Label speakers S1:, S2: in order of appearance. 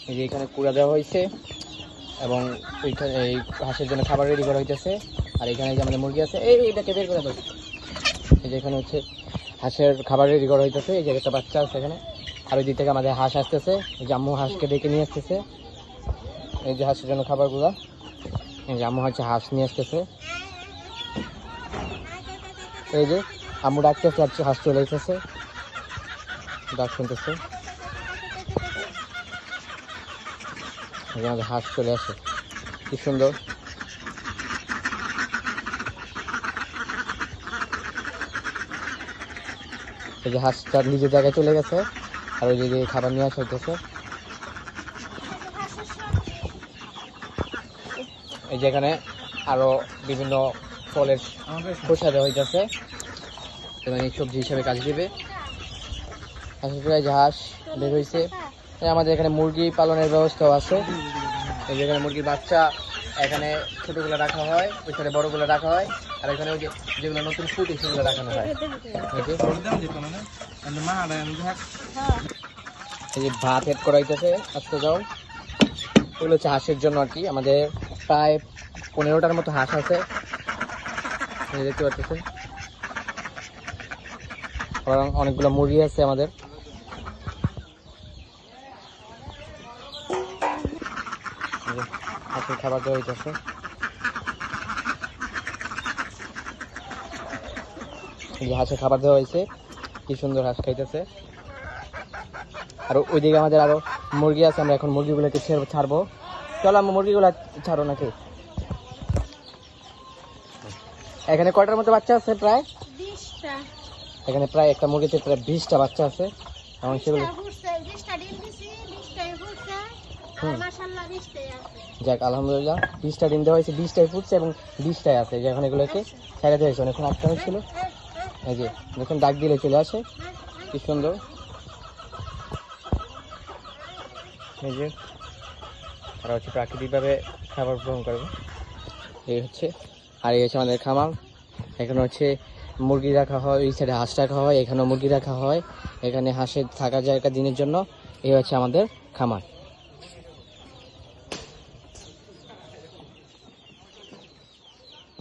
S1: এই যে এখানে কুড়া দেওয়া হয়েছে এবং ওইখানে এই হাঁসের জন্য খাবার রেডি করা হইতেছে। আর এখানে যে আমাদের মুরগি আছে এইটাকে বের করে দাও। এই যে এখানে হচ্ছে হাঁসের খাবার রেডি করা হইতেছে। এই যে একটা বাচ্চা আছে এখানে। আর ওই দিক থেকে আমাদের হাঁস আসতেছে। এই যে আম্মু হাঁসকে ডেকে নিয়ে আসতেছে। এই যে হাঁসের জন্য খাবারগুলো, এই যে আম্মু হচ্ছে হাঁস নিয়ে আসতেছে। এই যে আম্মু ডাকতেছে, হাঁস চলে এসেছে, ডাক শুনতেছে। আমাদের হাঁস চলে আসে, কি সুন্দর। এই যে হাঁসটা নিজের জায়গায় চলে গেছে আর ওই দিকে খাবার নিয়ে আসা হইতেছে। এই যে এখানে আরো বিভিন্ন ফলের খোসা দেওয়া হইতেছে, মানে সবজি হিসাবে কাজ দিবে। হাঁস বের হয়েছে। আমাদের এখানে মুরগি পালনের ব্যবস্থাও আছে। এই যে এখানে মুরগির বাচ্চা এখানে ছোটগুলো রাখা হয়, ওই সাইডে বড়গুলো রাখা হয়। আর এখানে ওই যে যেগুলো নতুন ফুটে সেগুলো রাখানো হয়। এই যে ভাত এড করা হইতেছে, আস্তে যাও। এগুলো হচ্ছে হাঁসের জন্য আর কি। আমাদের প্রায় 15টার মতো হাঁস আছে, দেখতে পাচ্ছেন। অনেকগুলো মুরগি আছে আমাদের। হাঁসের খাবার দেওয়া হইতেছে। হাঁসের খাবার দেওয়া হয়েছে, কি সুন্দর হাঁস খাইতেছে। আর ওইদিকে আমাদের আরো মুরগি আছে, আমরা এখন মুরগিগুলোকে ছাড়বো। চলো আমরা মুরগিগুলো ছাড়ো নাকি। এখানে কয়টার মতো বাচ্চা আছে? প্রায় 20টা। এখানে প্রায় একটা মুরগিতে প্রায় 20টা বাচ্চা আছে এবং সেগুলো যাক আলহামদুলিল্লাহ 20টা ডিম দেওয়া হয়েছে, 20টাই ফুটছে এবং 20টাই আছে। যে এখন এগুলোকে ছেড়ে দেওয়া হয়েছে, অনেকক্ষণ আটকা হয়েছিল। এই যে যখন ডাক দিলে চলে আসে, কি সুন্দর। এই যে তারা হচ্ছে প্রাকৃতিকভাবে খাবার গ্রহণ করবে, এই হচ্ছে। আর এই হচ্ছে আমাদের খামার। এখানে হচ্ছে মুরগি রাখা হয়, এই সাইডে হাঁস রাখা হয়, এখানেও মুরগি রাখা হয়। এখানে হাঁসের থাকার জায়গা দিনের জন্য। এই হচ্ছে আমাদের খামার।